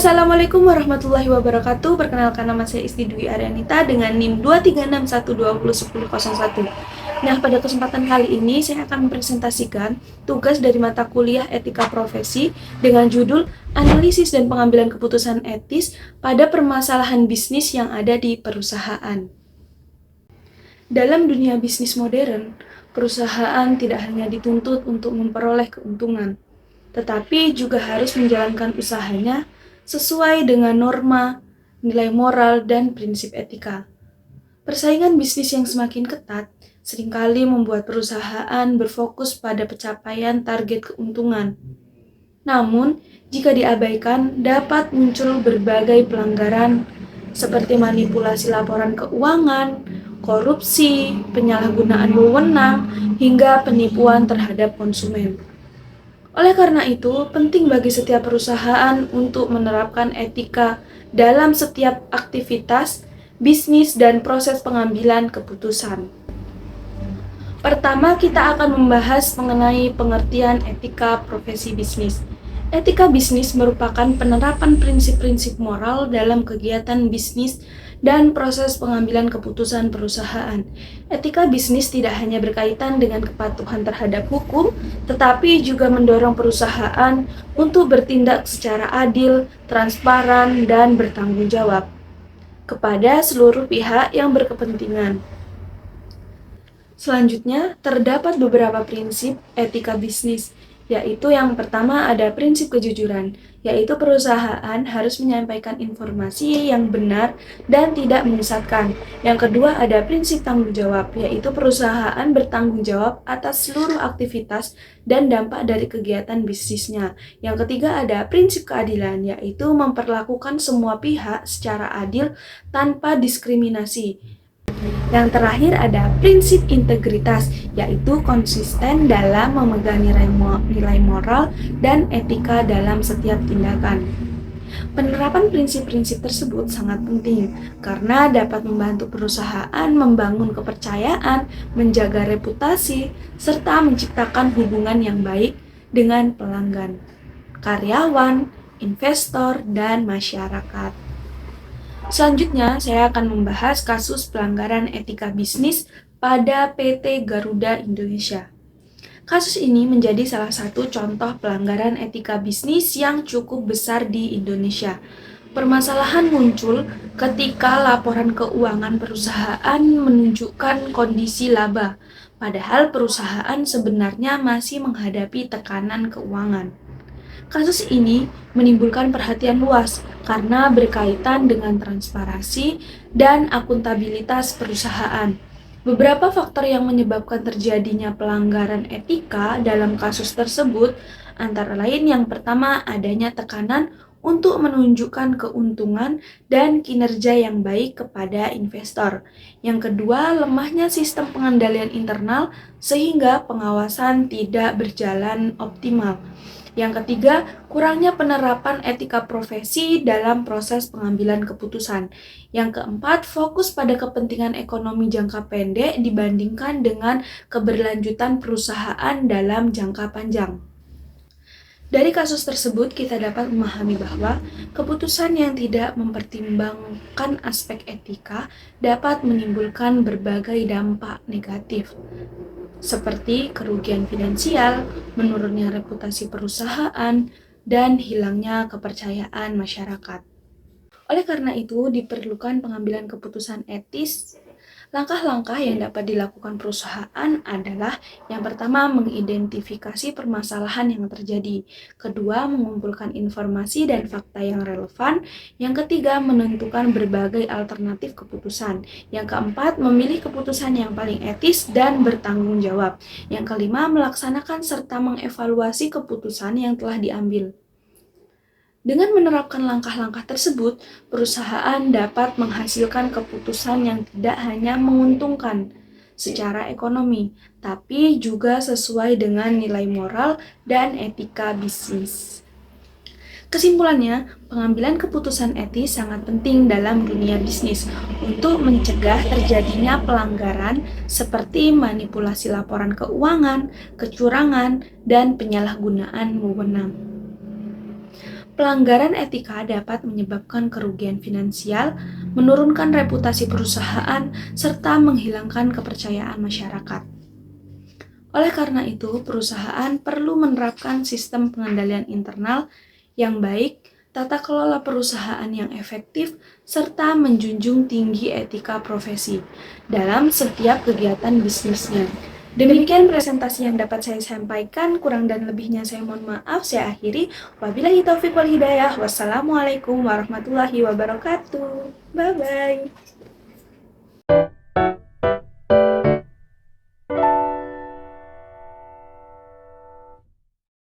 Assalamualaikum warahmatullahi wabarakatuh. Perkenalkan, nama saya Isti Dwi Arianita dengan NIM 236120101. Nah, pada kesempatan kali ini saya akan mempresentasikan tugas dari mata kuliah Etika Profesi dengan judul Analisis dan Pengambilan Keputusan Etis pada Permasalahan Bisnis yang ada di Perusahaan. Dalam dunia bisnis modern, perusahaan tidak hanya dituntut untuk memperoleh keuntungan, tetapi juga harus menjalankan usahanya sesuai dengan norma, nilai moral, dan prinsip etika. Persaingan bisnis yang semakin ketat seringkali membuat perusahaan berfokus pada pencapaian target keuntungan. Namun, jika diabaikan, dapat muncul berbagai pelanggaran seperti manipulasi laporan keuangan, korupsi, penyalahgunaan wewenang, hingga penipuan terhadap konsumen. Oleh karena itu, penting bagi setiap perusahaan untuk menerapkan etika dalam setiap aktivitas, bisnis, dan proses pengambilan keputusan. Pertama, kita akan membahas mengenai pengertian etika profesi bisnis. Etika bisnis merupakan penerapan prinsip-prinsip moral dalam kegiatan bisnis dan proses pengambilan keputusan perusahaan. Etika bisnis tidak hanya berkaitan dengan kepatuhan terhadap hukum, tetapi juga mendorong perusahaan untuk bertindak secara adil, transparan, dan bertanggung jawab kepada seluruh pihak yang berkepentingan. Selanjutnya, terdapat beberapa prinsip etika bisnis, yaitu yang pertama ada prinsip kejujuran, yaitu perusahaan harus menyampaikan informasi yang benar dan tidak menyesatkan. Yang kedua ada prinsip tanggung jawab, yaitu perusahaan bertanggung jawab atas seluruh aktivitas dan dampak dari kegiatan bisnisnya. Yang ketiga ada prinsip keadilan, yaitu memperlakukan semua pihak secara adil tanpa diskriminasi. Yang terakhir ada prinsip integritas, yaitu konsisten dalam memegang nilai moral dan etika dalam setiap tindakan. Penerapan prinsip-prinsip tersebut sangat penting karena dapat membantu perusahaan membangun kepercayaan, menjaga reputasi, serta menciptakan hubungan yang baik dengan pelanggan, karyawan, investor, dan masyarakat. Selanjutnya, saya akan membahas kasus pelanggaran etika bisnis pada PT Garuda Indonesia. Kasus ini menjadi salah satu contoh pelanggaran etika bisnis yang cukup besar di Indonesia. Permasalahan muncul ketika laporan keuangan perusahaan menunjukkan kondisi laba, padahal perusahaan sebenarnya masih menghadapi tekanan keuangan. Kasus ini menimbulkan perhatian luas karena berkaitan dengan transparansi dan akuntabilitas perusahaan. Beberapa faktor yang menyebabkan terjadinya pelanggaran etika dalam kasus tersebut antara lain yang pertama adanya tekanan untuk menunjukkan keuntungan dan kinerja yang baik kepada investor. Yang kedua, lemahnya sistem pengendalian internal sehingga pengawasan tidak berjalan optimal. Yang ketiga, kurangnya penerapan etika profesi dalam proses pengambilan keputusan. Yang keempat, fokus pada kepentingan ekonomi jangka pendek dibandingkan dengan keberlanjutan perusahaan dalam jangka panjang. Dari kasus tersebut, kita dapat memahami bahwa keputusan yang tidak mempertimbangkan aspek etika dapat menimbulkan berbagai dampak negatif, seperti kerugian finansial, menurunnya reputasi perusahaan, dan hilangnya kepercayaan masyarakat. Oleh karena itu, diperlukan pengambilan keputusan etis. Langkah-langkah yang dapat dilakukan perusahaan adalah yang pertama, mengidentifikasi permasalahan yang terjadi. Kedua, mengumpulkan informasi dan fakta yang relevan. Yang ketiga, menentukan berbagai alternatif keputusan. Yang keempat, memilih keputusan yang paling etis dan bertanggung jawab. Yang kelima, melaksanakan serta mengevaluasi keputusan yang telah diambil. Dengan menerapkan langkah-langkah tersebut, perusahaan dapat menghasilkan keputusan yang tidak hanya menguntungkan secara ekonomi, tapi juga sesuai dengan nilai moral dan etika bisnis. Kesimpulannya, pengambilan keputusan etis sangat penting dalam dunia bisnis untuk mencegah terjadinya pelanggaran seperti manipulasi laporan keuangan, kecurangan, dan penyalahgunaan wewenang. Pelanggaran etika dapat menyebabkan kerugian finansial, menurunkan reputasi perusahaan, serta menghilangkan kepercayaan masyarakat. Oleh karena itu, perusahaan perlu menerapkan sistem pengendalian internal yang baik, tata kelola perusahaan yang efektif, serta menjunjung tinggi etika profesi dalam setiap kegiatan bisnisnya. Demikian presentasi yang dapat saya sampaikan, kurang dan lebihnya saya mohon maaf, saya akhiri. Wabillahi taufiq wal hidayah. Wassalamualaikum warahmatullahi wabarakatuh. Bye-bye.